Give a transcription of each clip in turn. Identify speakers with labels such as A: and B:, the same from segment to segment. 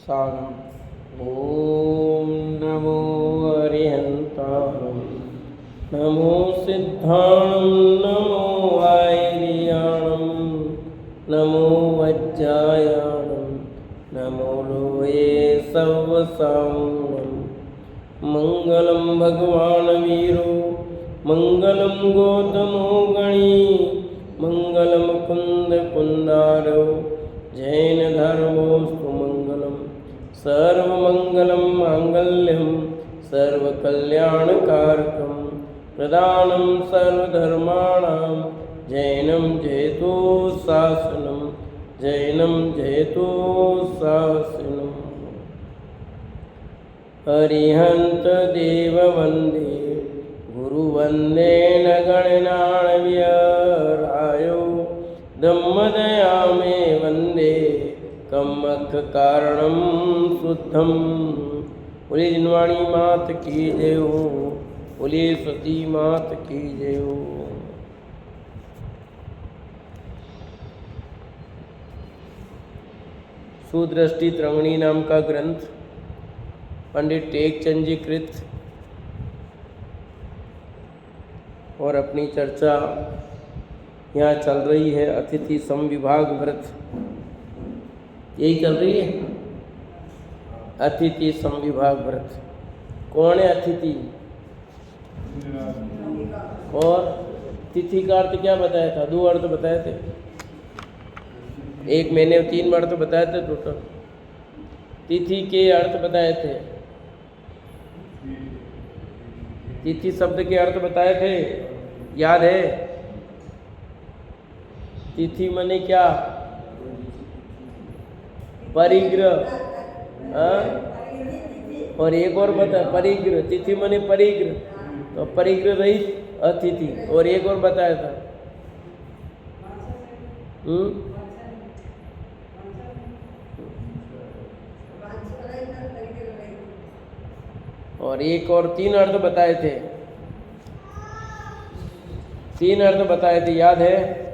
A: साधु ओम नमो अरिहंताणं नमो सिद्धाणं नमो आयर्याणं नमो वज्रायाणं नमो लोये सर्वसाम्यं मंगलम भगवान वीरो मंगलम गौतमो गणी मंगलम कुंद कुंदारो जैन धर्मोस्तु मंगलम सर्वमंगलम मांगल्यम सर्वकल्याणकारकम प्रदानं सर्वधर्माणां जैनं जयतु शासनं जैनं जयतु शासनम् अरिहंत देव वंदे गुरु वंदे न गणनाण्यरायो धम्मदया में वंदे कमख कारणम शुद्धम। बोले जिनवाणी मात की जय हो, बोले सती मात की जय हो। सुदृष्टि तरंगिणी नाम का ग्रंथ पंडित टेकचंद जी कृत और अपनी चर्चा यहाँ चल रही है अतिथि समविभाग व्रत, यही चल रही है अतिथि समविभाग व्रत। कौन है अतिथि और तिथि का अर्थ क्या बताया था? 2 अर्थ बताए थे, एक मैंने 3 अर्थ बताए थे टोटल। तिथि के अर्थ बताए थे, तिथि शब्द के अर्थ बताए थे, याद है? तिथि माने क्या? परिग्रह। और एक और बता, परिग्रह। तिथि माने परिग्रह, तो परिग्रह रहित अतिथि। और एक और बताया था और एक और 3 अर्थ बताए थे, 3 अर्थ बताए थे, याद है?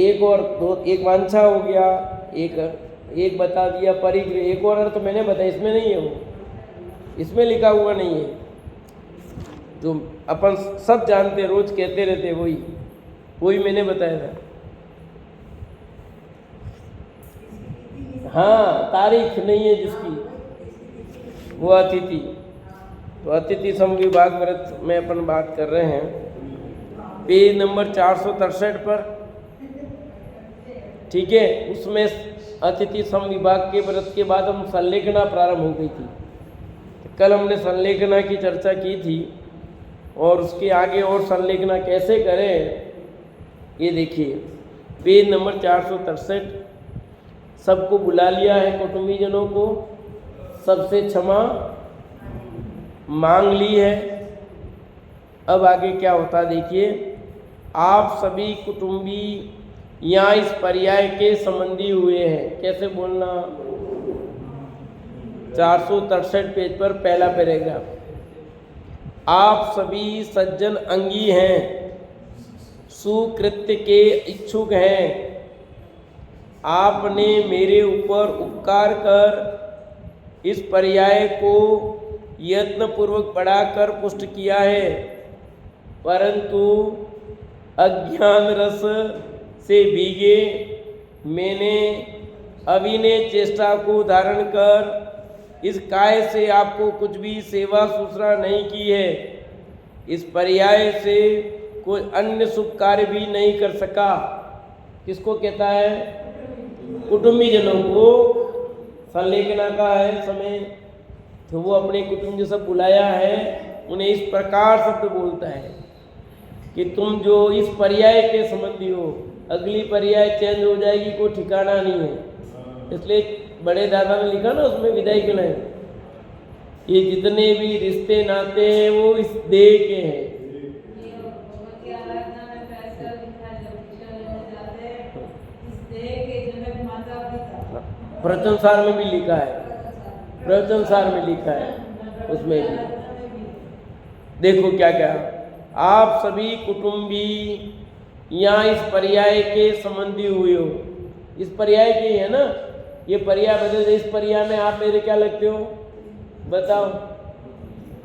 A: एक और 2, एक वांछा हो गया, एक बता दिया परिग्रह। एक और अर्थ मैंने बताया, इसमें नहीं है, वो इसमें लिखा हुआ नहीं है, जो अपन सब जानते रोज कहते रहते वही मैंने बताया था। हाँ, तारीख नहीं है जिसकी, वो अतिथि। तो अतिथि समविभाग व्रत में अपन बात कर रहे हैं, पेज नंबर 463 पर, ठीक है। उसमें अतिथि समविभाग के व्रत के बाद हम संलेखना प्रारंभ हो गई थी। तो कल हमने संलेखना की चर्चा की थी और उसके आगे और संलेखना कैसे करें ये देखिए, पेज नंबर 463। सबको बुला लिया है, कुटुंबीजनों को सबसे क्षमा मांग ली है। अब आगे क्या होता देखिए, आप सभी कुटुंबी यहाँ इस पर्याय के संबंधी हुए हैं। कैसे बोलना? 463 पेज पर पहला पैराग्राफ, आप सभी सज्जन अंगी हैं, सुकृत्य के इच्छुक हैं। आपने मेरे ऊपर उपकार कर इस पर्याय को यत्नपूर्वक बढ़ाकर पुष्ट किया है, परंतु अज्ञान रस से भीगे मैंने अभिनय चेष्टा को धारण कर इस काय से आपको कुछ भी सेवा सुश्रा नहीं की है। इस पर्याय से कोई अन्य शुभ कार्य भी नहीं कर सका। किसको कहता है? कुटुंबीजनों को। संलेखना का है समय, तो वो अपने कुटुंब जो सब बुलाया है उन्हें इस प्रकार शब्द बोलता है कि तुम जो इस पर्याय के संबंधी हो, अगली पर्याय चेंज हो जाएगी, कोई ठिकाना नहीं है। इसलिए बड़े दादा ने लिखा ना उसमें विदाई के लिए, ये जितने भी रिश्ते नाते हैं वो इस देह के हैं। प्रवचनसार में भी लिखा है, प्रवचनसार में लिखा है उसमें भी। देखो क्या क्या, आप सभी कुटुंबी यहाँ इस पर्याय के संबंधी हुए हो। इस पर्याय के है ना, ये पर्याय बदल दे। इस पर्याय में आप मेरे क्या लगते हो बताओ,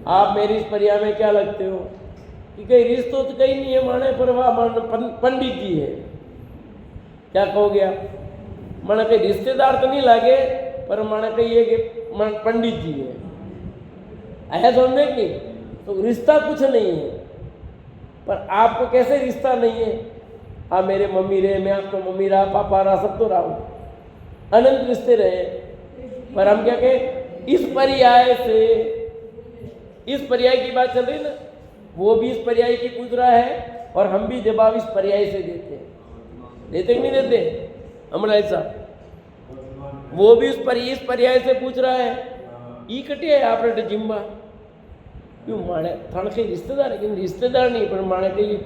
A: आप मेरी इस पर्याय में क्या लगते हो? कि कहीं रिश्तो तो कहीं नहीं है माने, पर वह पंडित जी है। क्या कहोगे आप? माने कहीं रिश्तेदार तो नहीं लागे, पर माने कहीं ये पंडित जी है, ऐसा समझे कि तो रिश्ता कुछ नहीं है। पर आपको कैसे रिश्ता नहीं है? आप मेरे मम्मी रहे, मैं आपको मम्मी रहा, पापा रहा, सब तो रहा हूँ, अनंत रिश्ते रहे। पर हम क्या कहें, इस पर्याय से, इस पर्याय की बात चल रही ना, वो भी इस पर्याय की पूछ रहा है और हम भी जवाब इस पर्याय से देते हैं। देते कि नहीं देते अमराज साहब? वो भी इस पर्याय से पूछ रहा है। ई कटे है आपने जिम्मा क्यों माने थाने के रिश्तेदार है, लेकिन रिश्तेदार नहीं, पर माने कहीं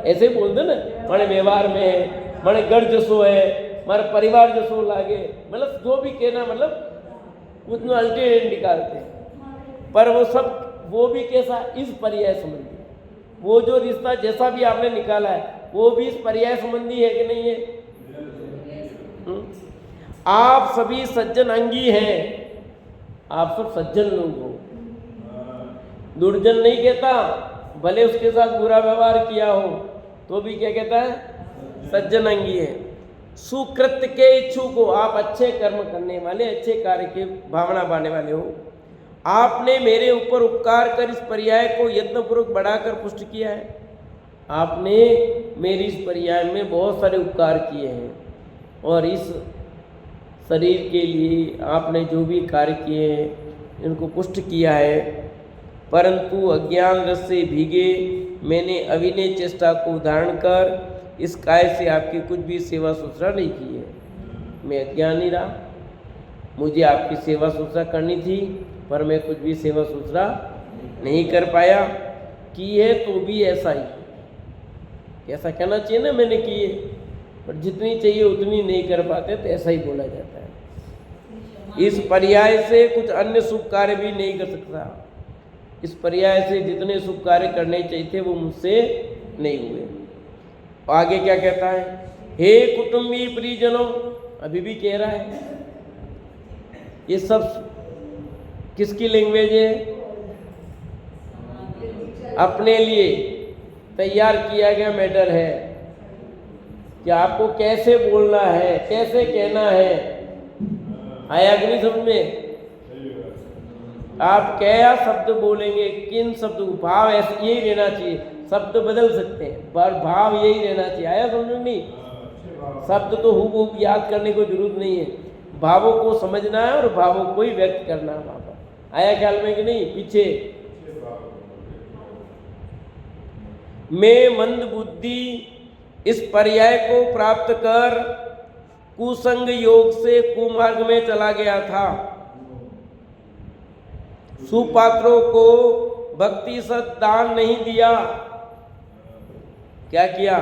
A: ऐसे ही बोल दे ना, माने व्यवहार में है, माने घर जसो है, मारे परिवार जसो लागे, मतलब जो भी कहना, मतलब उतना अल्टीमेट निकालते हैं। पर वो सब, वो भी कैसा, इस पर्याय संबंधी। वो जो रिश्ता जैसा भी आपने निकाला है वो भी इस पर्याय संबंधी है कि नहीं है? आप सभी सज्जन अंगी हैं, आप सब सज्जन लोग हो। दुर्जन नहीं कहता, भले उसके साथ बुरा व्यवहार किया हो तो भी क्या कहता है? सज्जन अंगी है। सुकृत्य के इच्छुक हो, आप अच्छे कर्म करने वाले, अच्छे कार्य के भावना पाने वाले हो। आपने मेरे ऊपर उपकार कर इस पर्याय को यत्नपूर्वक बढ़ाकर पुष्ट किया है। आपने मेरी इस पर्याय में बहुत सारे उपकार किए हैं और इस शरीर के लिए आपने जो भी कार्य किए हैं इनको पुष्ट किया है। परंतु अज्ञान रस से भीगे मैंने अविनय चेष्टा को धारण कर इस काय से आपकी कुछ भी सेवा सुश्रा नहीं की है। मैं अज्ञानी रहा, मुझे आपकी सेवा सुश्रा करनी थी, पर मैं कुछ भी सेवा सुश्रा नहीं कर पाया। की है तो भी ऐसा ही, ऐसा कहना चाहिए ना, मैंने की है, पर जितनी चाहिए उतनी नहीं कर पाते, तो ऐसा ही बोला जाता है। इस पर्याय से कुछ अन्य शुभ कार्य भी नहीं कर सकता। इस पर्याय से जितने शुभ कार्य करने चाहिए थे वो मुझसे नहीं हुए। आगे क्या कहता है? हे कुटुंबी परिजनों, अभी भी कह रहा है। ये सब किसकी लैंग्वेज है? अपने लिए तैयार किया गया मैटर है कि आपको कैसे बोलना है, कैसे कहना है। आया कि नहीं समझ में? आप क्या शब्द बोलेंगे, किन शब्द, भाव ऐसे यही रहना चाहिए। शब्द बदल सकते हैं पर भाव यही रहना चाहिए। आया समझ में? नहीं, शब्द तो हूबहू याद करने को जरूरत नहीं है, भावों को समझना है और भावों को ही व्यक्त करना है वहां पर। आया ख्याल में कि नहीं? पीछे मैं मंद बुद्धि इस पर्याय को प्राप्त कर कुसंग योग से कुमार्ग में चला गया था। सुपात्रों को भक्ति सत दान नहीं दिया। क्या किया?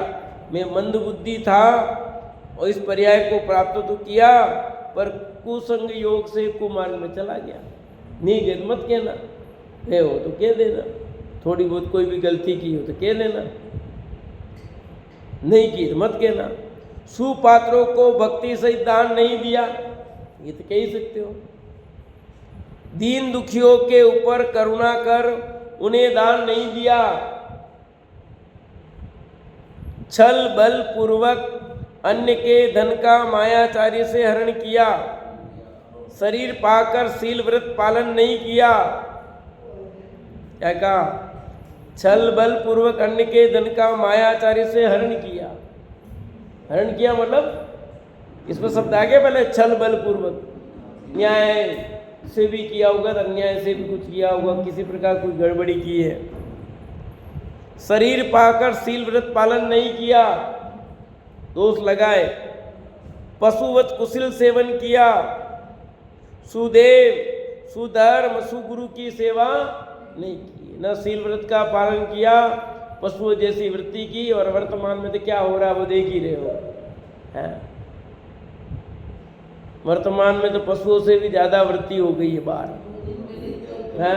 A: मैं मंद बुद्धि था और इस पर्याय को प्राप्त तो किया, पर कुसंग योग से कुमार्ग में चला गया। नहीं गए मत कहना, गए हो तो कह देना, थोड़ी बहुत कोई भी गलती की हो तो कह देना, नहीं की तो मत कहना। सुपात्रों को भक्ति सहित दान नहीं दिया, ये तो कह ही सकते हो। दीन दुखियों के ऊपर करुणा कर उन्हें दान नहीं दिया। छल बल पूर्वक अन्य के धन का मायाचार्य से हरण किया। शरीर पाकर शील व्रत पालन नहीं किया। क्या कहा? छल बल पूर्वक अन्य के धन का मायाचार्य से हरण किया। हरण किया मतलब इसमें शब्द आगे पहले छल बल पूर्वक, न्याय से भी किया होगा, अन्याय से भी कुछ किया होगा, किसी प्रकार कोई गड़बड़ी की है। शरीर पाकर शील व्रत पालन नहीं किया, दोष लगाए। पशुवत कुशल सेवन किया। सुदेव सुधर्म सुगुरु की सेवा नहीं की, न शील व्रत का पालन किया, पशुओं जैसी वृत्ति की। और वर्तमान में तो क्या हो रहा है वो देख ही रहे हो, है? वर्तमान में तो पशुओं से भी ज्यादा वृत्ति हो गई है बाहर, है?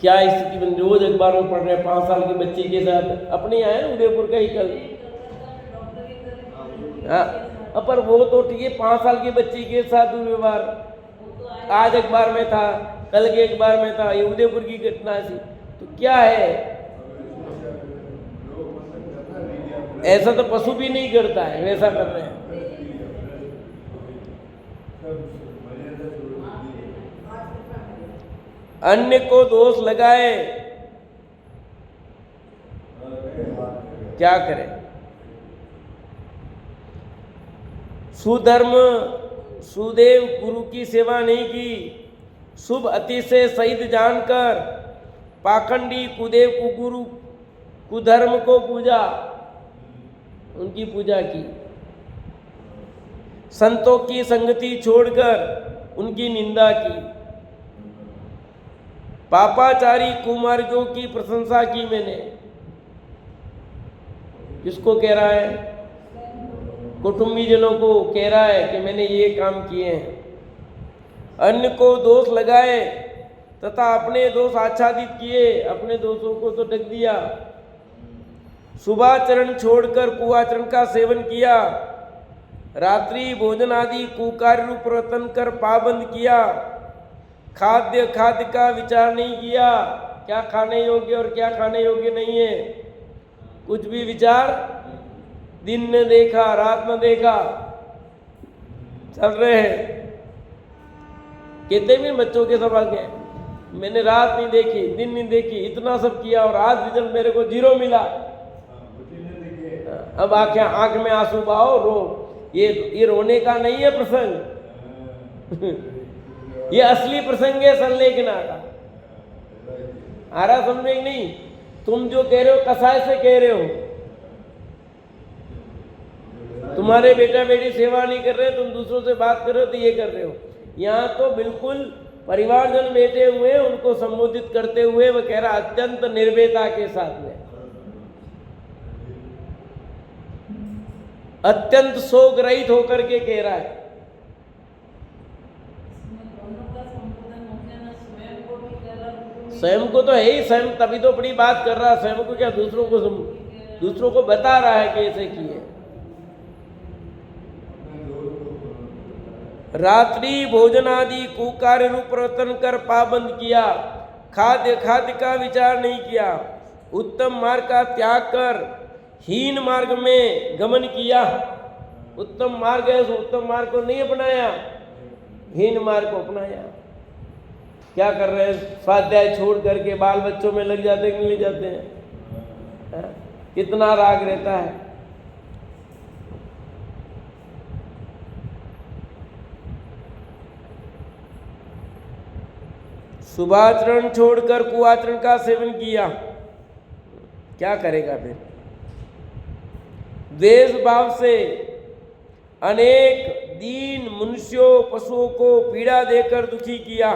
A: क्या स्थिति बन, रोज अखबार में पढ़ रहे हैं 5 साल के बच्चे के साथ, अपने यहाँ है ना उदयपुर का ही कल, हाँ, पर वो तो ठीक है, 5 साल के बच्चे के साथ दुर्व्यवहार आज अखबार में था, कल के अखबार में था, ये उदयपुर की घटना थी। तो क्या है, ऐसा तो पशु भी नहीं करता है, वैसा कर रहे हैं। अन्य को दोष लगाए, क्या करें। सुधर्म सुदेव गुरु की सेवा नहीं की, शुभ अति से शहीद जानकर पाखंडी कुदेव कुगुरु कुधर्म को पूजा, उनकी पूजा की। संतों की संगति छोड़कर उनकी निंदा की। पापाचारी कुमार्गों की प्रशंसा की मैंने। किसको कह रहा है? कुटुंबीजनों को कह रहा है कि मैंने ये काम किए हैं। अन्य को दोष लगाए तथा अपने दोष आच्छादित किए, अपने दोषों को तो ढक दिया। शुभाचरण छोड़कर कुआचरण का सेवन किया। रात्रि भोजन आदि कुकार्य रूप वर्तन कर पाबंद किया। खाद्य का विचार नहीं किया, क्या खाने योग्य और क्या खाने योग्य नहीं है, कुछ भी विचार, दिन न देखा रात न देखा, चल रहे हैं। कहते भी बच्चों के सब आगे, मैंने रात नहीं देखी, दिन नहीं देखी, इतना सब किया और आज रिजल्ट मेरे को 0 मिला। अब आंख में आंसू बहाओ, रो। ये रोने का नहीं है प्रसंग ये असली प्रसंग है संलेखना का। आ रहा समझ में नहीं? तुम जो कह रहे हो कसाय से कह रहे हो। तुम्हारे बेटा बेटी सेवा नहीं कर रहे, तुम दूसरों से बात कर रहे हो तो ये कर रहे हो। यहाँ तो बिल्कुल परिवारजन बैठे हुए, उनको संबोधित करते हुए वह कह रहा अत्यंत निर्भयता के साथ में, अत्यंत शोक रहित होकर के कह रहा है। स्वयं को तो है ही, स्वयं तभी तो बड़ी बात कर रहा है। स्वयं को क्या, दूसरों को बता रहा है कि ऐसे किए। रात्रि भोजन आदि कुकार्य रूप प्रवर्तन कर पाबंद किया। खाद्य का विचार नहीं किया। उत्तम मार्ग का त्याग कर हीन मार्ग में गमन किया। उत्तम मार्ग है, उत्तम मार्ग को नहीं अपनाया, हीन मार्ग को अपनाया। क्या कर रहे हैं? स्वाध्याय छोड़ करके बाल बच्चों में लग जाते कि नहीं जाते हैं? कितना राग रहता है। शुभाचरण छोड़कर कुआचरण का सेवन किया, क्या करेगा फिर? द्वेष भाव से अनेक दीन मनुष्यों पशुओं को पीड़ा देकर दुखी किया।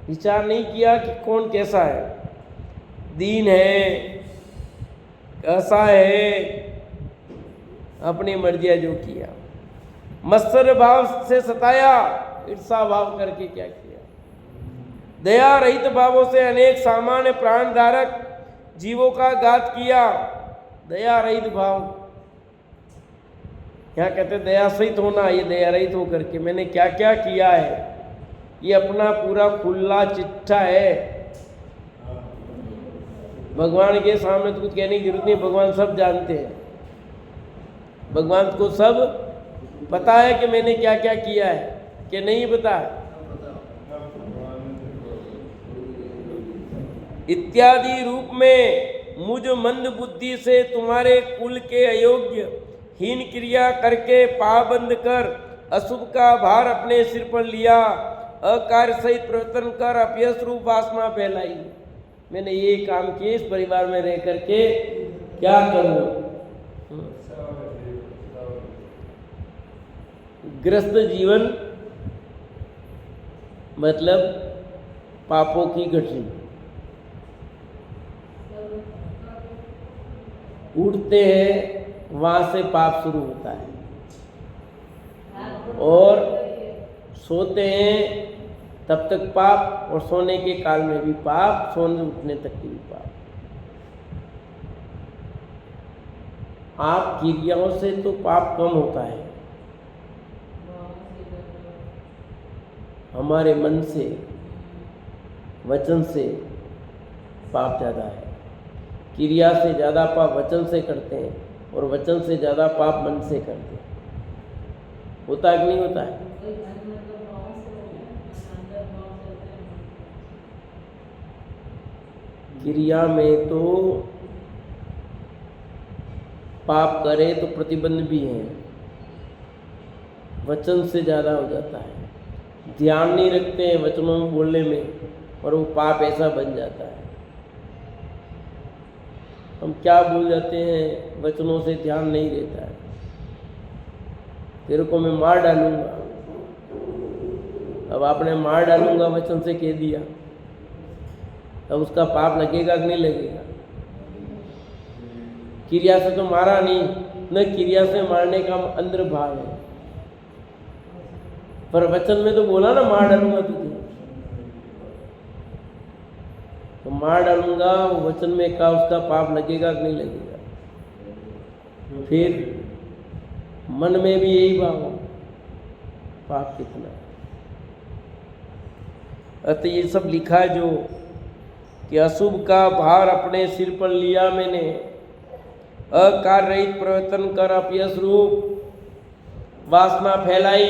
A: विचार नहीं किया कि कौन कैसा है, दीन है कैसा है, अपनी मर्जियां जो किया। मत्सर भाव से सताया, ईर्षा भाव करके क्या किया। दया रहित भावों से अनेक सामान्य प्राण धारक जीवों का घात किया। दया रहित भाव, यहाँ कहते दया सहित होना, ये दया रहित होकर के मैंने क्या क्या किया है, ये अपना पूरा खुला चिट्ठा है। भगवान के सामने तो कुछ कहने की जरूरत नहीं, भगवान सब जानते हैं। भगवान को सब पता है कि मैंने क्या क्या किया है, कि नहीं पता। इत्यादि रूप में मुझ मंद बुद्धि से तुम्हारे कुल के अयोग्य हीन क्रिया करके पाबंद कर अशुभ का भार अपने सिर पर लिया। अकार्य सहित प्रवर्तन कर अपयश रूप वासना फैलाई। मैंने ये काम किए, इस परिवार में रह करके क्या करूं? ग्रस्त जीवन मतलब पापों की गठरी। उठते हैं वहां से पाप शुरू होता है, और सोते हैं तब तक पाप, और सोने के काल में भी पाप, सोने उठने तक के भी पाप। आप क्रियाओं से तो पाप कम होता है, हमारे मन से, वचन से पाप ज़्यादा है। क्रिया से ज़्यादा पाप वचन से करते हैं, और वचन से ज़्यादा पाप मन से करते हैं। होता है कि नहीं होता है? क्रिया में तो पाप करे तो प्रतिबंध भी है, वचन से ज़्यादा हो जाता है। ध्यान नहीं रखते हैं वचनों में बोलने में, और वो पाप ऐसा बन जाता है। हम क्या भूल जाते हैं, वचनों से ध्यान नहीं रहता है। तेरे को मैं मार डालूंगा, अब आपने मार डालूंगा वचन से कह दिया, तब उसका पाप लगेगा कि नहीं लगेगा? क्रिया से तो मारा नहीं, न क्रिया से मारने का अंदर भाव है, पर वचन में तो बोला ना मार डालूंगा तुझे, तो मार डालूंगा वो वचन में का उसका पाप लगेगा कि नहीं लगेगा? फिर मन में भी यही भाव, पाप कितना। अतः ये सब लिखा है जो कि अशुभ का भार अपने सिर पर लिया मैंने, अकार्य रहित प्रवर्तन कर अपयश रूप वासना फैलाई।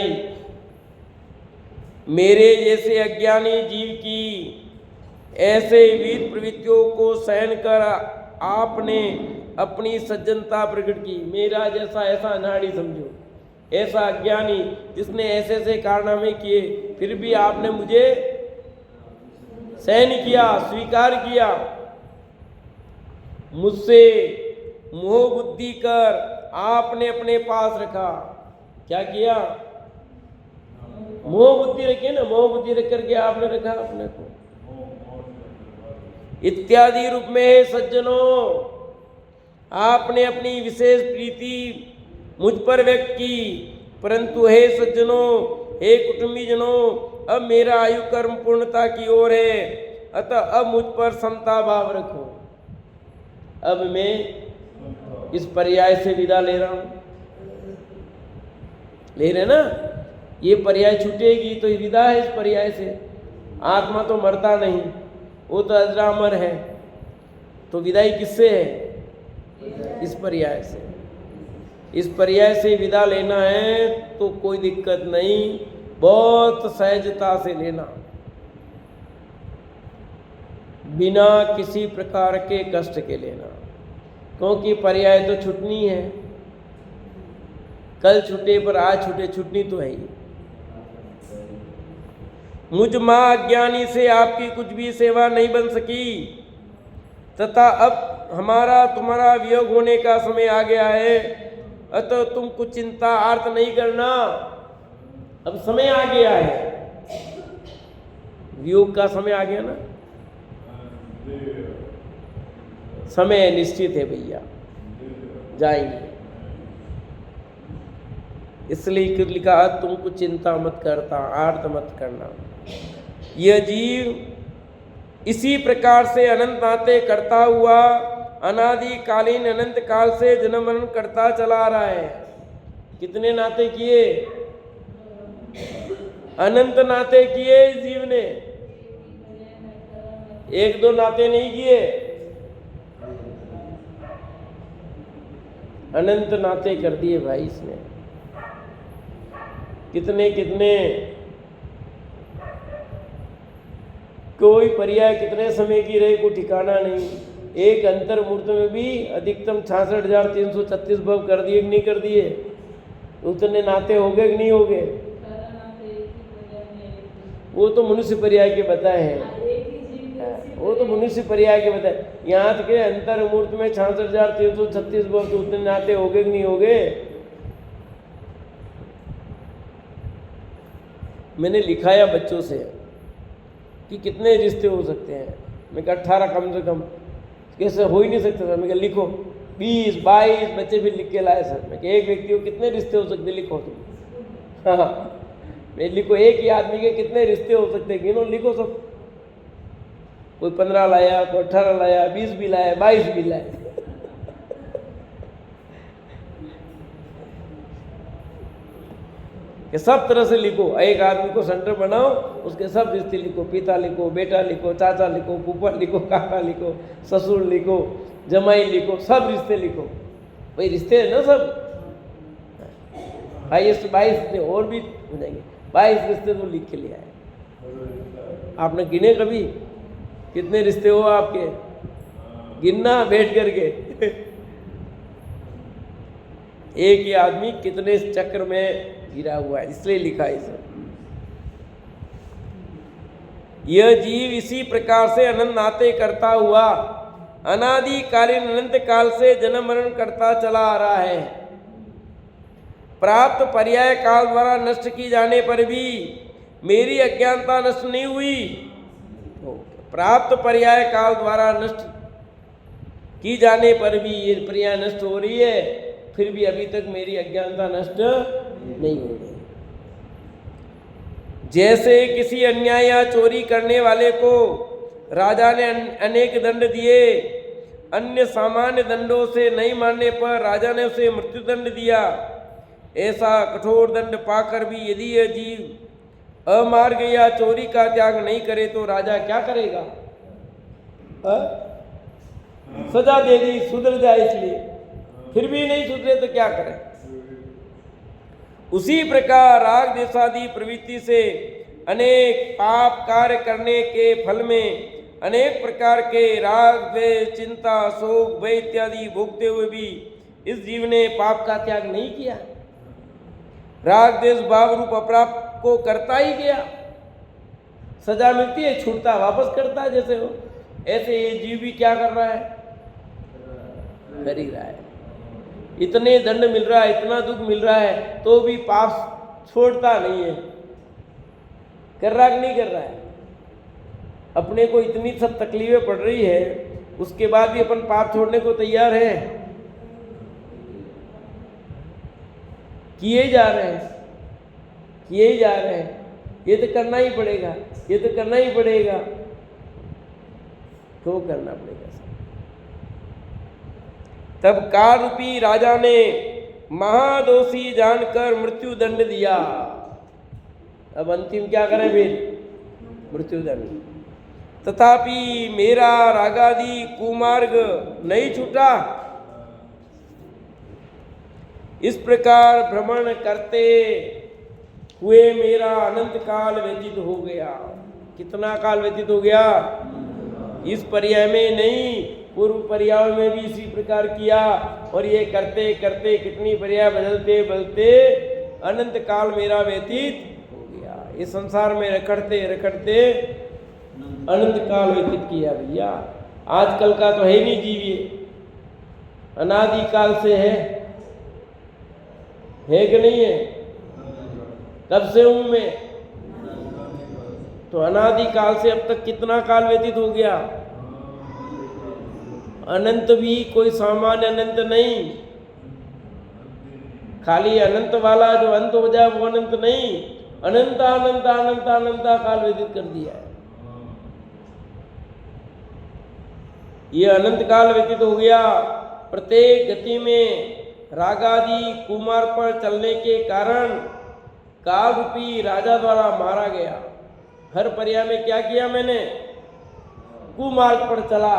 A: मेरे जैसे अज्ञानी जीव की ऐसे विविध प्रवृत्तियों को सहन कर आपने अपनी सज्जनता प्रकट की। मेरा जैसा ऐसा अनाड़ी समझो, ऐसा अज्ञानी जिसने ऐसे ऐसे कारनामे किए, फिर भी आपने मुझे सहन किया, स्वीकार किया। मुझसे मोह बुद्धि कर आपने अपने पास रखा। क्या किया? मोह बुद्धि रखी ना, मोह बुद्धि रख करके आपने रखा अपने को। इत्यादि रूप में सज्जनों, आपने अपनी विशेष प्रीति मुझ पर व्यक्त की, परंतु हे सज्जनों, हे कुटुंबी जनों, अब मेरा आयु कर्म पूर्णता की ओर है, अतः अब मुझ पर समता भाव रखो। अब मैं इस पर्याय से विदा ले रहा हूं, ले रहे ना? ये पर्याय छूटेगी तो विदा है इस पर्याय से। आत्मा तो मरता नहीं, वो तो अजरामर है, तो विदाई किससे है? इस पर्याय से। इस पर्याय से विदा लेना है तो कोई दिक्कत नहीं, बहुत सहजता से लेना, बिना किसी प्रकार के कष्ट के लेना, क्योंकि पर्याय तो छूटनी है। कल छूटे पर आज छूटे, छूटनी तो है ही। मुझ माँ अज्ञानी से आपकी कुछ भी सेवा नहीं बन सकी, तथा अब हमारा तुम्हारा वियोग होने का समय आ गया है, अतः तुम कुछ चिंता आर्त नहीं करना। अब समय आ गया है, वियोग का समय आ गया ना, समय निश्चित है भैया, जाएंगे। इसलिए क्यों लिखा, तुम कुछ चिंता मत करता, आर्त मत करना। यह जीव इसी प्रकार से अनंत नाते करता हुआ अनादिकालीन अनंत काल से जन्म मरण करता चला आ रहा है। कितने नाते किए? अनंत नाते किए इस जीव ने, एक दो नाते नहीं किए, अनंत नाते कर दिए भाई इसने। कितने कितने, कोई पर्याय कितने समय की रहे को ठिकाना नहीं। एक अंतर मूर्त में भी अधिकतम 66,336 भव कर दिए कि नहीं कर दिए? उतने नाते हो गए कि नहीं हो गए? वो तो मनुष्य पर्याय के बताए हैं, वो तो मनुष्य पर्याय के बताए। यहाँ तक के अंतर मूर्त में 66,336 भव, तो उतने नाते हो गए कि नहीं हो गए? मैंने लिखाया बच्चों से कि कितने रिश्ते हो सकते हैं। मैं कहा 18 कम से कम, कैसे हो ही नहीं सकता सर। मैं कहा लिखो, 20-22 बच्चे भी लिख के लाए सर। मैं कहा एक व्यक्ति को कितने रिश्ते हो सकते, लिखो तुम। हाँ, मैं लिखो, एक ही आदमी के कितने रिश्ते हो सकते हैं, गिनो, लिखो सब। कोई 15 लाया, कोई 18 लाया, 20 भी लाया, 22 भी लाया। कि सब तरह से लिखो, एक आदमी को सेंटर बनाओ, उसके सब रिश्ते लिखो, पिता लिखो, बेटा लिखो, चाचा लिखो, फूफा लिखो, काका लिखो, ससुर लिखो, जमाई लिखो, सब रिश्ते लिखो। भाई रिश्ते है ना सब, 22 और भी हो जाएंगे, 22 रिश्ते तो लिख के ले आए। आपने गिने कभी कितने रिश्ते हो आपके? गिनना बैठ करके। एक ही आदमी कितने चक्र में गिरा हुआ है, इसलिए लिखा है इसे। यह जीव इसी प्रकार से अनंत नाते करता हुआ अनादिकालीन अनंत काल से जन्म मरण करता चला आ रहा है। प्राप्त पर्याय काल द्वारा नष्ट की जाने पर भी मेरी अज्ञानता नष्ट नहीं हुई। प्राप्त पर्याय काल द्वारा नष्ट की जाने पर भी ये पर्याय नष्ट हो रही है, फिर भी अभी तक मेरी अज्ञानता नष्ट नहीं हो रही। जैसे किसी अन्याय या चोरी करने वाले को राजा ने अनेक दंड दिए, अन्य सामान्य दंडों से नहीं मानने पर राजा ने उसे मृत्यु दंड दिया। ऐसा कठोर दंड पाकर भी यदि यह जीव अमार्ग या चोरी का त्याग नहीं करे तो राजा क्या करेगा? सजा दे दी, सुधर जाए इसलिए, फिर भी नहीं सुधरे तो क्या करें? उसी प्रकार राग देशादि प्रवृत्ति से अनेक पाप कार्य करने के फल में अनेक प्रकार के राग, द्वेष, चिंता, शोक, भय इत्यादि भोगते हुए भी इस जीव ने पाप का त्याग नहीं किया। राग द्वेष भाव रूप अपराध को करता ही गया। सजा मिलती है, छूटता, वापस करता है जैसे हो। ऐसे ये जीव भी क्या कर रहा है? कर ही रहा है। इतने दंड मिल रहा है, इतना दुख मिल रहा है, तो भी पाप छोड़ता नहीं है। कर रहा कि नहीं कर रहा है? अपने को इतनी सब तकलीफें पड़ रही है, उसके बाद भी अपन पाप छोड़ने को तैयार है? किए जा रहे हैं, किए ही जा रहे हैं। ये तो करना ही पड़ेगा, ये तो करना ही पड़ेगा। क्यों करना पड़ेगा? तब काल रूपी राजा ने महादोषी जानकर मृत्यु दंड दिया। अब अंतिम क्या करें फिर? मृत्यु दंड। तथापि मेरा रागादि कुमार्ग नहीं छूटा। इस प्रकार भ्रमण करते हुए मेरा अनंत काल व्यतीत हो गया। कितना काल व्यतीत हो गया? इस पर्याय में नहीं, पूर्व पर्याय में भी इसी प्रकार किया। और ये करते करते कितनी पर्याय बदलते बदलते अनंत काल मेरा व्यतीत हो गया। इस संसार में रखड़ते रखड़ते अनंत काल व्यतीत किया भैया। आजकल का तो है नहीं जीव, ये अनादि काल से है कि नहीं है? कब से हूं मैं? तो अनादि काल से अब तक कितना काल व्यतीत हो गया? अनंत भी कोई सामान्य अनंत नहीं। खाली अनंत वाला जो अंत हो जाए वो अनंत नहीं, अनंत अनंत अनंत अनंत काल व्यतीत कर दिया है। ये अनंत काल व्यतीत हो गया। प्रत्येक गति में रागादि कुमार पर चलने के कारण काल रूपी राजा द्वारा मारा गया। हर पर्याय में क्या किया मैंने? कुमार्ग पर चला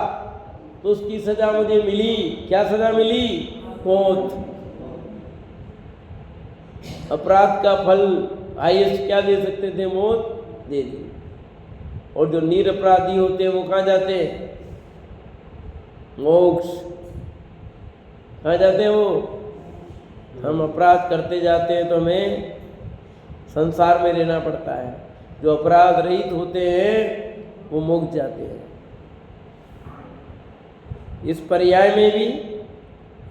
A: तो उसकी सजा मुझे मिली। क्या सजा मिली? मौत। अपराध का फल हाईएस्ट क्या दे सकते थे? मौत दे दी। और जो निरपराधी होते हैं वो कहाँ जाते हैं? मोक्ष। कहाँ जाते हैं वो? हम अपराध करते जाते हैं तो हमें संसार में रहना पड़ता है। जो अपराध रहित होते हैं वो मोक्ष जाते हैं। इस पर्याय में भी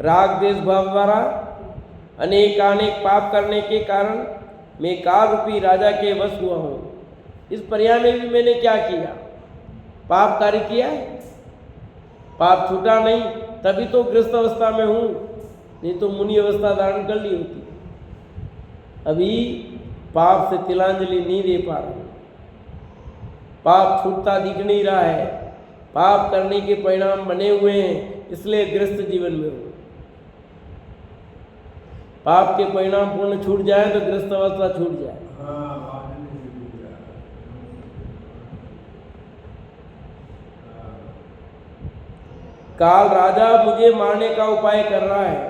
A: राग द्वेष भाव द्वारा अनेकानेक पाप करने के कारण मैं काल रूपी राजा के वश हुआ हूँ। इस पर्याय में भी मैंने क्या किया? पाप कार्य किया है, पाप छूटा नहीं, तभी तो गृहस्थ अवस्था में हूँ, नहीं तो मुनि अवस्था धारण कर ली होती। अभी पाप से तिलांजलि नहीं दे पा रहा, पाप छूटता दिख नहीं रहा है, पाप करने के परिणाम बने हुए हैं, इसलिए ग्रस्त जीवन में हूँ। पाप के परिणाम पूर्ण छूट जाए तो ग्रस्त अवस्था छूट जाए। काल राजा मुझे मारने का उपाय कर रहा है,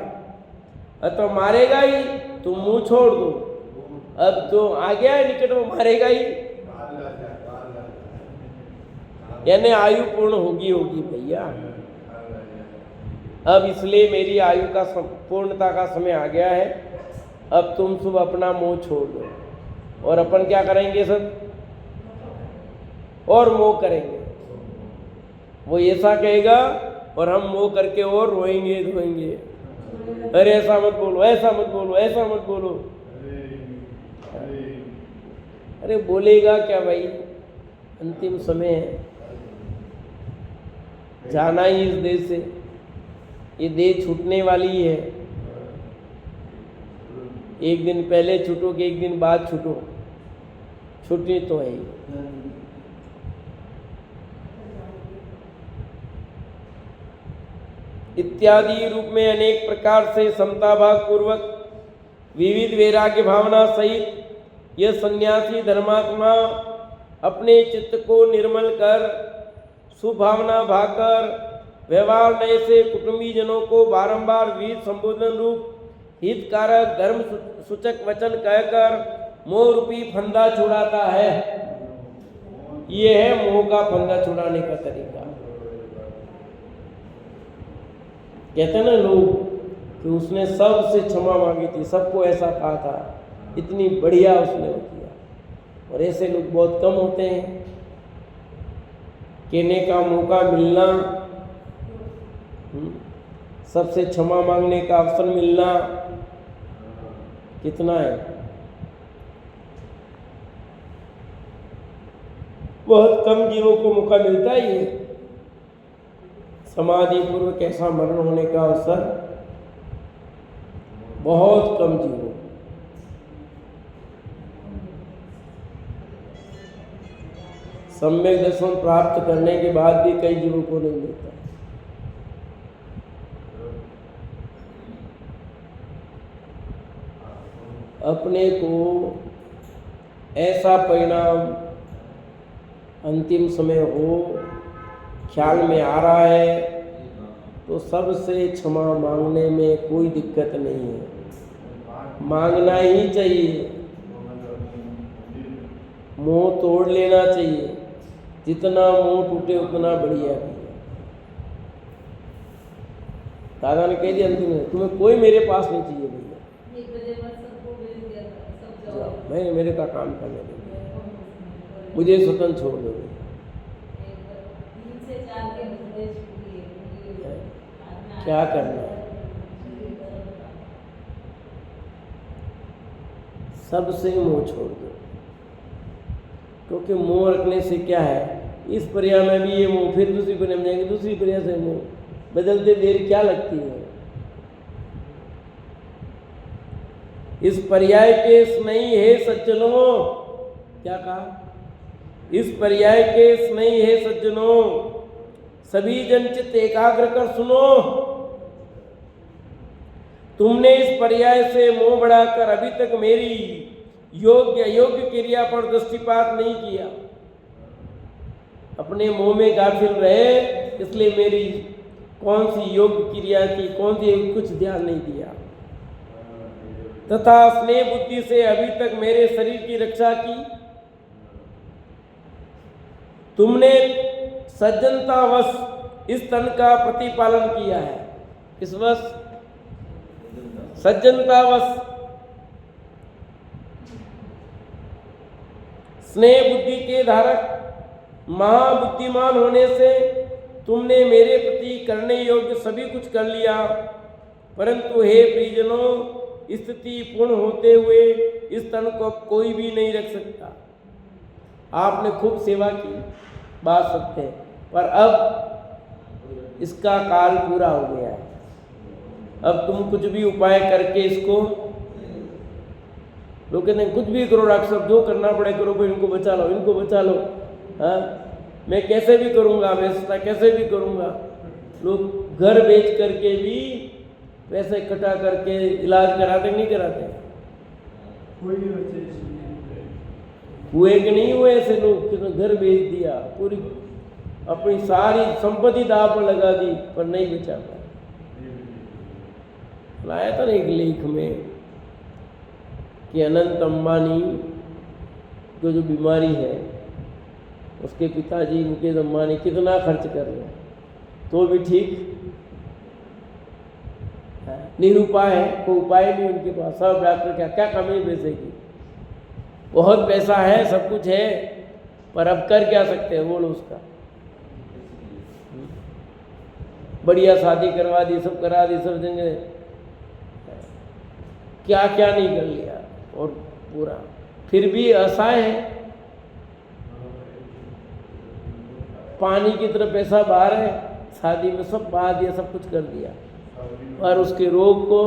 A: तो मारेगा ही, तुम मुंह छोड़ दो। अब तो आ गया है निकट में, मारेगा ही, यानी आयु पूर्ण होगी भैया। अब इसलिए मेरी आयु का पूर्णता का समय आ गया है। अब तुम सब अपना मुंह छोड़ दो और अपन क्या करेंगे सब, और मोह करेंगे। वो ऐसा कहेगा और हम मोह करके और रोएंगे धोएंगे, अरे ऐसा मत बोलो, ऐसा मत बोलो, ऐसा मत बोलो। अरे बोलेगा क्या भाई, अंतिम समय है, जाना ही इस देश से, ये देह छूटने वाली है। एक दिन पहले छूटो कि एक दिन बाद छूटो, छूटनी तो है ही। इत्यादि रूप में अनेक प्रकार से समता भाव पूर्वक विविध वैराग्य भावना सहित यह सन्यासी धर्मात्मा अपने चित्त को निर्मल कर सुभावना भाकर व्यवहार नए से कुटुंबी जनों को बारंबार वीर संबोधन रूप हितकारक धर्म सूचक वचन कहकर मोह रूपी फंदा छुड़ाता है। ये है मोह का फंदा छुड़ाने का तरीका। कहते हैं ना लोग कि उसने सबसे क्षमा मांगी थी, सबको ऐसा कहा था, इतनी बढ़िया उसने किया। और ऐसे लोग बहुत कम होते हैं। कहने का मौका मिलना, सबसे क्षमा मांगने का अवसर मिलना कितना है, बहुत कम जीवों को मौका मिलता ही है। समाधि पूर्वक ऐसा मरण होने का अवसर बहुत कम जीवों। सम्यक दर्शन प्राप्त करने के बाद भी कई जीवों को नहीं मिलता। अपने को ऐसा परिणाम अंतिम समय हो ख्याल में आ रहा है तो सबसे क्षमा मांगने में कोई दिक्कत नहीं है, मांगना ही चाहिए, मोह तोड़ लेना चाहिए। जितना मोह टूटे उतना बढ़िया है। दादा ने कह दिया अंतिम में तुम्हें कोई मेरे पास नहीं चाहिए भैया, मैं मेरे का काम करने देंगे, मुझे स्वतंत्र छोड़ दो। क्या करना है, सबसे मोह छोड़ दो। क्योंकि मोह रखने से क्या है, इस पर्याय में भी ये मोह, फिर दूसरी पर्याय में जाएंगे, दूसरी पर्याय से मोह, बदलते देर क्या लगती है। इस पर्याय के स्नेही है सज्जनों, क्या कहा, इस पर्याय के स्नेही है सज्जनों, सभी जन चित्त एकाग्र कर सुनो। तुमने इस पर्याय से मोह बढ़ाकर अभी तक मेरी योग्य अयोग्य क्रिया पर दृष्टिपात नहीं किया, अपने मोह में गाफिल रहे, इसलिए मेरी कौन सी योग्य क्रिया की, कौन सी कुछ ध्यान नहीं दिया। तथा स्नेह बुद्धि से अभी तक मेरे शरीर की रक्षा की। तुमने सज्जनतावश इस तन का प्रतिपालन किया है, इस वश सज्जनतावश स्नेह बुद्धि के धारक महाबुद्धिमान होने से तुमने मेरे प्रति करने योग्य सभी कुछ कर लिया। परंतु हे प्रियजनों, स्थिति पूर्ण होते हुए इस तन को कोई भी नहीं रख सकता। आपने खूब सेवा की, बात सत्य है, पर अब इसका काल पूरा हो गया है। अब तुम कुछ भी उपाय करके इसको लोग कहते हैं कुछ भी करो डॉक्टर साहब, जो करना पड़े करो, भाई इनको बचा लो, इनको बचा लो। हाँ, मैं कैसे भी करूँगा, व्यवस्था कैसे भी करूँगा। लोग घर बेच करके भी पैसे इकट्ठा करके इलाज कराते नहीं कराते? हुए कि नहीं हुए ऐसे लोग कि घर बेच दिया, पूरी अपनी सारी संपत्ति दांव पर लगा दी, पर नहीं बचा पाया। लाया था ना एक लेख में कि अनंत अंबानी को जो बीमारी है, उसके पिताजी मुकेश अंबानी कितना खर्च कर रहे हैं तो भी ठीक निरुपाय है, कोई उपाय नहीं उनके पास। सब डॉक्टर क्या क्या कमी पैसे की, बहुत पैसा है, सब कुछ है, पर अब कर क्या सकते हैं बोलो उसका। बढ़िया शादी करवा दी, सब करा दी, सब जगह क्या क्या नहीं कर लिया, और पूरा फिर भी असहाय है। पानी की तरह पैसा बाहर है, शादी में सब बहा दिया, सब कुछ कर दिया, और उसके रोग को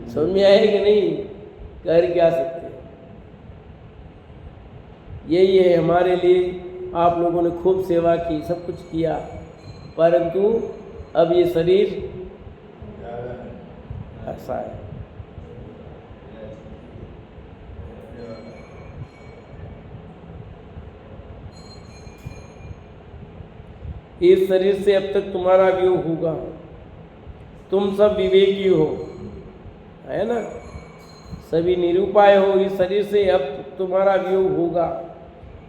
A: समझ में आए कि नहीं, कर क्या सकते। यही है हमारे लिए, आप लोगों ने खूब सेवा की, सब कुछ किया, परंतु अब ये शरीर ऐसा है। इस शरीर से अब तक तुम्हारा वियोग होगा, तुम सब विवेकी हो, है ना, सभी निरुपाय हो। इस शरीर से अब तुम्हारा वियोग होगा,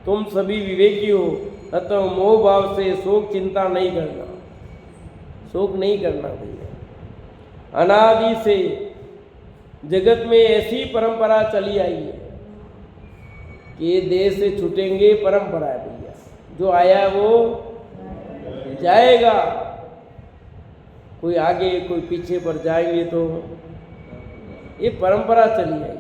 A: तुम सभी विवेकी हो, अतः मोह भाव से शोक चिंता नहीं करना, शोक नहीं करना भैया। अनादि से जगत में ऐसी परंपरा चली आई है कि ये देह से छूटेंगे, परंपरा है भैया, जो आया वो जाएगा, कोई आगे कोई पीछे पर जाएंगे, तो ये परंपरा चली आई है।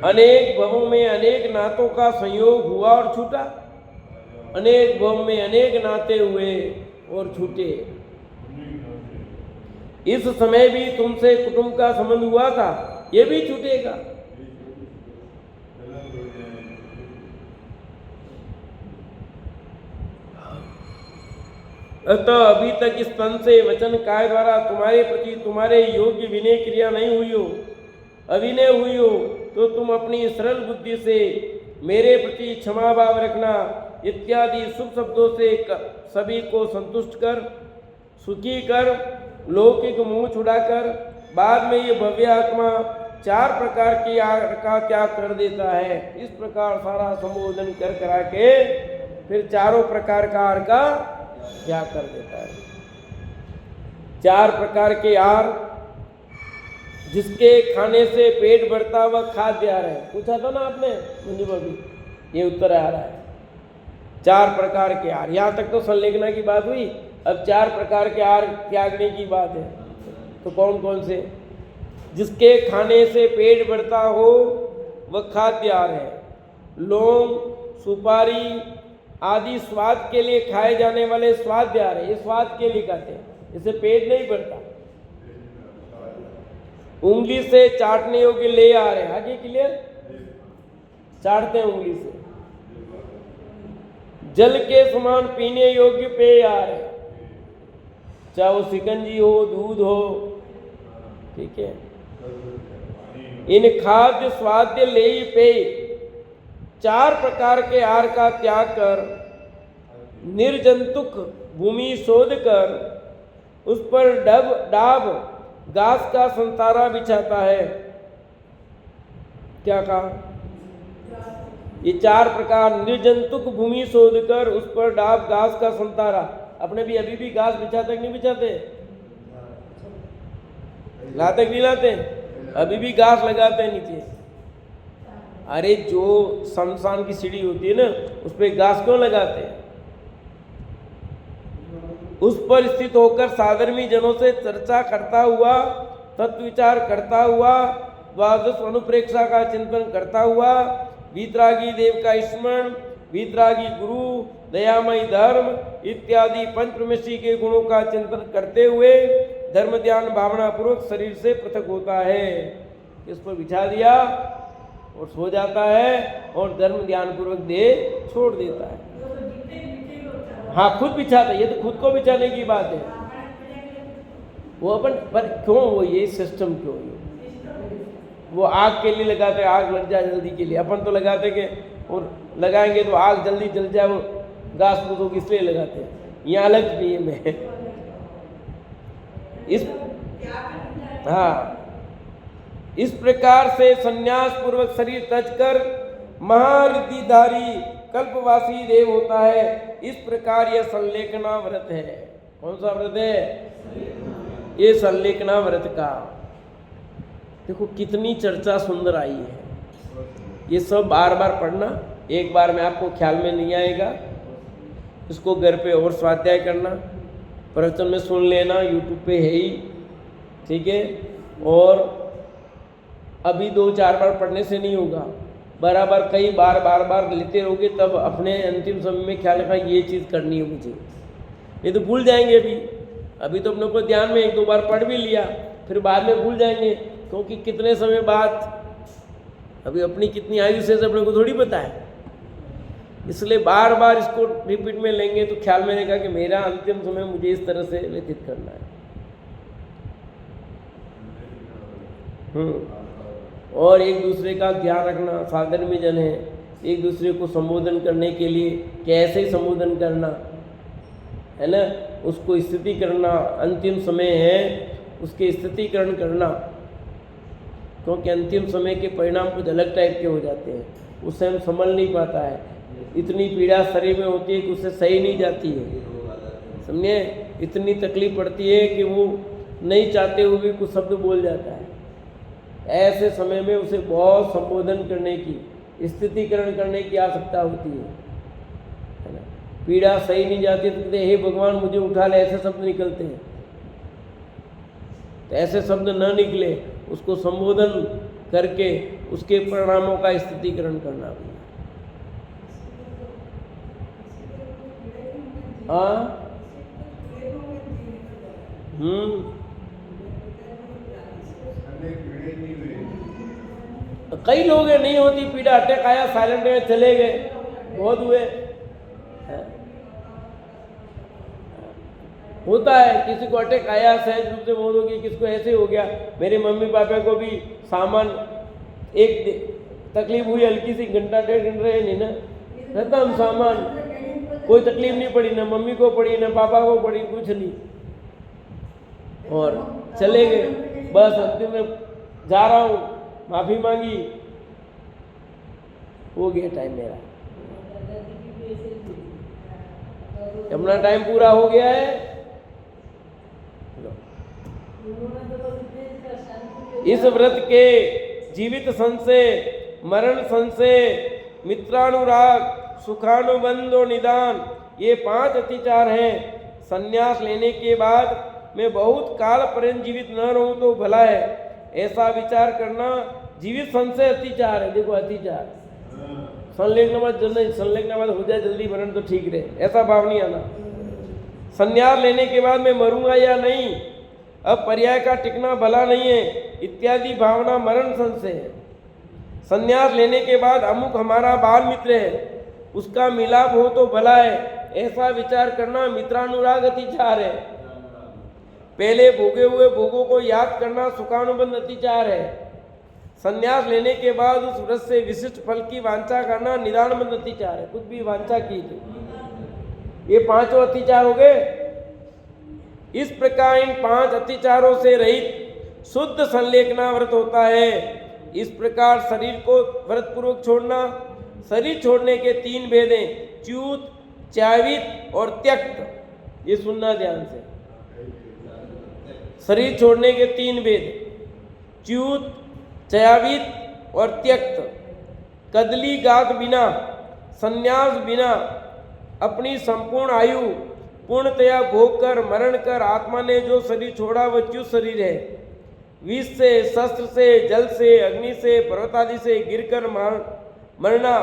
A: अनेक भवों में अनेक नातों का संयोग हुआ और छूटा, अनेक भव में अनेक नाते हुए और छूटे। इस समय भी तुमसे कुटुंब का संबंध हुआ था, ये भी छूटेगा। अतः अभी तक इस तन से वचन काय द्वारा तुम्हारे प्रति तुम्हारे योग्य विनय क्रिया नहीं हुई हो, अविनय हुई हो, तो तुम अपनी सरल बुद्धि से मेरे प्रति क्षमा भाव रखना इत्यादि शुभ शब्दों से सभी को संतुष्ट कर, सुखी कर, लौकिक मुंह छुड़ाकर बाद में ये भव्य आत्मा 4 प्रकार की आग का त्याग कर देता है। इस प्रकार सारा संबोधन कर करा के फिर चारों प्रकार का आहार का त्याग कर देता है। 4 प्रकार के आहार जिसके खाने से पेट भरता हुआ खाद्य आहार है। पूछा था ना आपने मंजू भाभी, ये उत्तर आ रहा है। 4 प्रकार के आहार, यहाँ तक तो संलेखना की बात हुई, अब 4 प्रकार के आहार त्यागने की बात है। तो कौन कौन से? जिसके खाने से पेट भरता हो वह खाद्य आहार है। लौंग, सुपारी आदि स्वाद के लिए खाए जाने वाले स्वाद्य आहार है, ये स्वाद के लिए खाते हैं, इससे पेट नहीं भरता। उंगली से चाटने योग्य ले आ रहे, आगे क्लियर, चाटते हैं उंगली से। जल के समान पीने योग्य पेय आ रहे, चाहे वो शिकंजी हो, दूध हो, ठीक है। इन खाद्य स्वाद्य लेय पेय 4 प्रकार के आहार का त्याग कर निर्जंतुक भूमि शोध कर उस पर डाब घास का संतारा बिछाता है। क्या कहा? ये 4 प्रकार निर्जंतुक भूमि शोध कर उस पर डाब घास का संतारा। अपने भी अभी भी घास बिछाते नहीं बिछाते? लाते नहीं लाते? अभी भी घास लगाते हैं नीचे। अरे जो शमशान की सीढ़ी होती है ना, उस पर घास क्यों लगाते हैं? उस पर स्थित होकर साधर्मी जनों से चर्चा करता हुआ, तत्व विचार करता हुआ, द्वादश अनुप्रेक्षा का चिंतन करता हुआ, वीतरागी देव का स्मरण वीतरागी गुरु, दयामयी धर्म इत्यादि पंचप्रमेशी के गुणों का चिंतन करते हुए धर्म ध्यान भावना पूर्वक शरीर से पृथक होता है। इस पर बिछा दिया और सो जाता है और धर्म ध्यान पूर्वक देह छोड़ देता है। हाँ, खुद बिछाता है, ये तो खुद को बिछाने की बात है। वो अपन पर क्यों वो ये सिस्टम क्यों ये वो आग के लिए लगाते, आग लग जाए जल्दी के लिए। अपन तो लगाते कि और लगाएंगे तो आग जल्दी जल जाए, वो घास फूस होगी इसलिए लगाते हैं। यहाँ अलग नियम है इस इस प्रकार से संन्यास पूर्वक शरीर त्यज कर महारिद्धिधारी कल्पवासी देव होता है। इस प्रकार यह संलेखना व्रत है। कौन सा व्रत है? ये संलेखना व्रत का देखो कितनी चर्चा सुंदर आई है। ये सब बार बार पढ़ना, एक बार में आपको ख्याल में नहीं आएगा। इसको घर पे और स्वाध्याय करना, प्रवचन में सुन लेना, यूट्यूब पे है ही, ठीक है। और अभी 2-4 बार पढ़ने से नहीं होगा, बराबर कई बार बार लेते रहोगे, तब अपने अंतिम समय में ख्याल रखा ये चीज़ करनी है मुझे। ये तो भूल जाएंगे। अभी तो अपने को ध्यान में 1-2 बार पढ़ भी लिया, फिर बाद में भूल जाएंगे, क्योंकि कितने समय बाद, अभी अपनी कितनी आयु से अपने को थोड़ी पता है। इसलिए बार बार इसको रिपीट में लेंगे तो ख्याल में रहेगा कि मेरा अंतिम समय मुझे इस तरह से व्यतीत करना है। और एक दूसरे का ध्यान रखना, साधन में जन है, एक दूसरे को संबोधन करने के लिए कैसे संबोधन करना है ना, उसको स्थिति करना, अंतिम समय है उसके स्थितिकरण करना, क्योंकि अंतिम समय के परिणाम कुछ अलग टाइप के हो जाते हैं, उससे हम संभल नहीं पाता है। इतनी पीड़ा शरीर में होती है कि उससे सही नहीं जाती है, समझे। इतनी तकलीफ पड़ती है कि वो नहीं चाहते हुए भी कुछ शब्द बोल जाता है। ऐसे समय में उसे बहुत संबोधन करने की, स्थितिकरण करने की आवश्यकता होती है ना। पीड़ा सही नहीं जाती तो कहते हे भगवान मुझे उठा ले, ऐसे शब्द निकलते हैं। तो ऐसे शब्द न निकले, उसको संबोधन करके उसके परिणामों का स्थितिकरण करना भी। कई लोग हैं नहीं होती पीड़ा, अटैक आया साइलेंट में चले गए, बहुत हुए। होता है, किसी को अटैक आया सहज रूप से मौत होगी, किसको ऐसे हो गया। मेरे मम्मी पापा को भी सामान एक तकलीफ हुई हल्की सी, घंटा 1.5 घंटा रहे नहीं ना, रहता हम सामान, कोई तकलीफ नहीं पड़ी, ना मम्मी को पड़ी ना पापा को पड़ी, कुछ नहीं, और चले गए। बस अंतिम में जा रहा हूँ, माफी मांगी, हो गया टाइम मेरा, अपना टाइम पूरा हो गया है। इस व्रत के जीवित संशय, मरण संशय, मित्रानुराग, सुखानुबंध और निदान, ये 5 अतिचार हैं। संन्यास लेने के बाद मैं बहुत काल पर्यंत जीवित न रहूं तो भला है, ऐसा विचार करना जीवित संशय अतिचार है। देखो अतिचार, संलेखना बाद हो जाए जल्दी मरण तो ठीक रहे, ऐसा भाव नहीं आना। संन्यास लेने के बाद मैं मरूंगा या नहीं, अब पर्याय का टिकना भला नहीं है, इत्यादि भावना मरण संशय है। संन्यास लेने के बाद अमुक हमारा बाल मित्र है, उसका मिलाप हो तो भला है, ऐसा विचार करना मित्रानुराग अतिचार है। पहले भोगे हुए भोगों को याद करना सुखानुबंध अतिचार है। संन्यास लेने के बाद उस व्रत से विशिष्ट फल की वांछा करना निदानबंध अतिचार है। कुछ भी वांछा की तो ये 5 अतिचार हो गए। इस प्रकार इन 5 अतिचारों से रहित शुद्ध संलेखना व्रत होता है। इस प्रकार शरीर को व्रत पूर्वक छोड़ना, शरीर छोड़ने के 3 भेद हैं, च्युत, च्यावित और त्यक्त। ये सुनना ध्यान से, शरीर छोड़ने के 3 भेद, च्युत, च्यावित और त्यक्त। कदली गात बिना, संन्यास बिना अपनी संपूर्ण आयु पूर्णतया भोग कर मरण कर आत्मा ने जो शरीर छोड़ा वह च्युत शरीर है। विष से, शस्त्र से, जल से, अग्नि से, पर्वत आदि से गिरकर मरना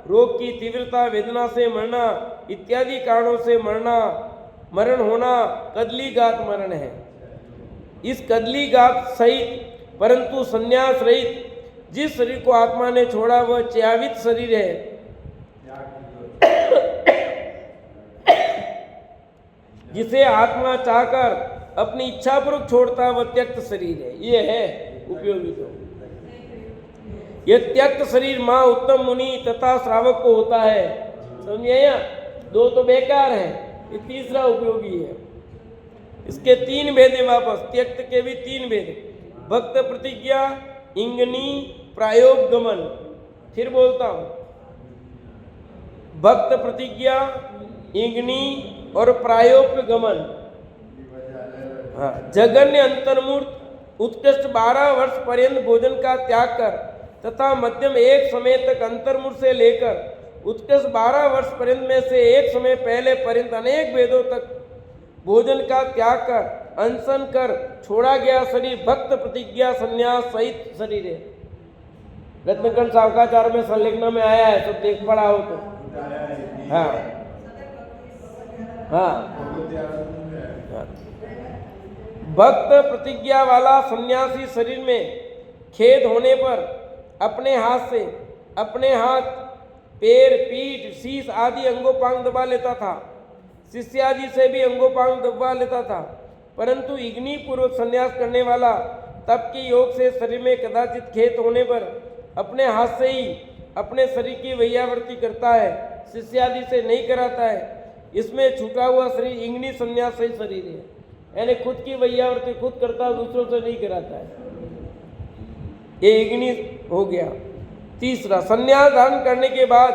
A: रोग की तीव्रता, वेदना से मरना इत्यादि कारणों से मरण होना कदली घात मरण है। इस कदली घात सहित परंतु संन्यास रहित जिस शरीर को आत्मा ने छोड़ा वह च्यावित शरीर है। जिसे आत्मा चाहकर अपनी इच्छा पूर्वक छोड़ता वह त्यक्त शरीर है। ये है उपयोगी। तो यह त्यक्त शरीर मां उत्तम मुनि तथा श्रावक को होता है। समझिए, या दो तो बेकार है, ये तीसरा उपयोगी है। इसके तीन भेद है। वापस त्यक्त के भी तीन भेद, भक्त प्रतिज्ञा, इंगनी, प्रायोग गमन। फिर बोलता हूं, भक्त प्रतिज्ञा, इंगनी और प्रायोप्य गमन। हाँ, जगन्य अंतर्मूर्त उत्कृष्ट 12 वर्ष पर्यंत भोजन का त्याग कर तथा मध्यम एक समय तक अंतर्मूर्त से लेकर उत्कृष्ट 12 वर्ष पर्यंत में से एक समय पहले पर्यंत अनेक वेदों तक भोजन का त्याग कर अनशन कर छोड़ा गया शरीर भक्त प्रतिज्ञा संन्यास सहित शरीर है। रत्नकंठ सावकाचार में संलेखना में आया है, तो देख पढ़ा हो तो। हाँ हाँ, भक्त प्रतिज्ञा वाला सन्यासी शरीर में खेद होने पर अपने हाथ पैर, पीठ, शीश आदि अंगोपांग दबा लेता था। शिष्य आदि से भी अंगोपांग दबा लेता था। परंतु इग्नि पूर्वक संन्यास करने वाला तप के योग से शरीर में कदाचित खेद होने पर अपने हाथ से ही अपने शरीर की वैयावर्ती करता है, शिष्य आदि से नहीं कराता है। इसमें छूटा हुआ शरीर इंगनी संन्यास सही शरीर है, यानी खुद की वैयावर्ती खुद करता है, दूसरों से नहीं कराता है। ये इंगनी हो गया। तीसरा, संन्यास धारण करने के बाद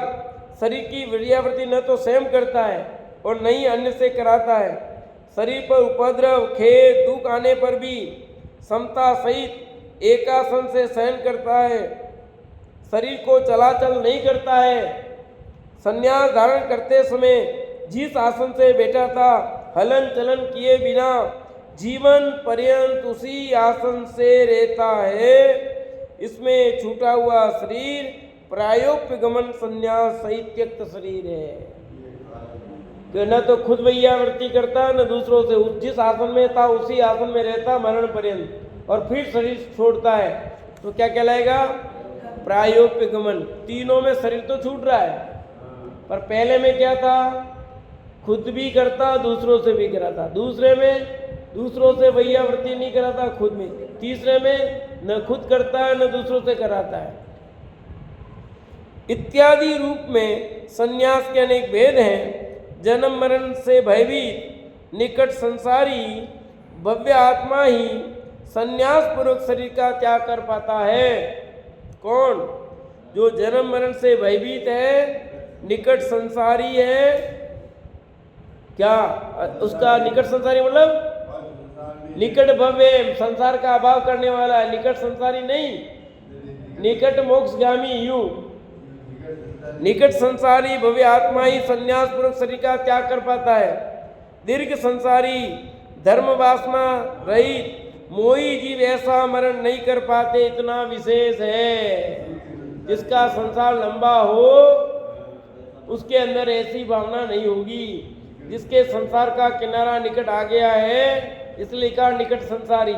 A: शरीर की वैयावर्ती न तो स्वयं करता है और न ही अन्य से कराता है। शरीर पर उपद्रव, खेद, दुख आने पर भी समता सहित एकासन से सहन करता है। शरीर को चलाचल नहीं करता है। संन्यास धारण करते समय जिस आसन से बैठा था हलन चलन किए बिना जीवन पर्यंत उसी आसन से रहता है। इसमें छूटा हुआ शरीर प्रायोप्य गमन संन्यास सहित त्यक्त शरीर है कि न तो खुद वैयावर्ती करता न दूसरों से। जिस आसन में था उसी आसन में रहता मरण पर्यंत और फिर शरीर छोड़ता है, तो क्या कहलाएगा? प्रायोप्य गमन। तीनों में शरीर तो छूट रहा है, पर पहले में क्या था? खुद भी करता, दूसरों से भी कराता। दूसरे में दूसरों से वैयावर्ती नहीं कराता, खुद में। तीसरे में न खुद करता है न दूसरों से कराता है। इत्यादि रूप में संन्यास के अनेक भेद हैं। जन्म मरण से भयभीत निकट संसारी भव्य आत्मा ही संन्यास पूर्वक शरीर का त्याग कर पाता है। कौन? जो जन्म मरण से भयभीत है, निकट संसारी है। क्या उसका निकट संसारी मतलब? निकट भव्य, संसार का अभाव करने वाला है, निकट संसारी नहीं, निकट मोक्षगामी। यूं निकट संसारी भव्य आत्मा ही संन्यास पूर्वक शरीर का त्याग कर पाता है। दीर्घ संसारी धर्म वासना रहित मोही जीव ऐसा मरण नहीं कर पाते, इतना विशेष है। जिसका संसार लंबा हो उसके अंदर ऐसी भावना नहीं होगी। जिसके संसार का किनारा निकट आ गया है, इसलिए कहा निकट संसारी,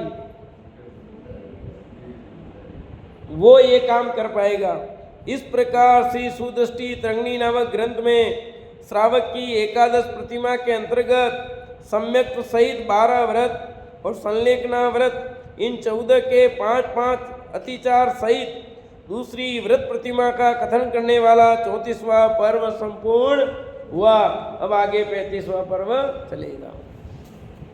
A: वो ये काम कर पाएगा। इस प्रकार श्री सुदृष्टि तरंगिणी नामक ग्रंथ में श्रावक की एकादश प्रतिमा के अंतर्गत सम्यक सहित 12 व्रत और संलेखना व्रत, इन 14 के 5-5 अतिचार सहित दूसरी व्रत प्रतिमा का कथन करने वाला 34वां पर्व संपूर्ण हुआ। अब आगे 35वां पर्व चलेगा।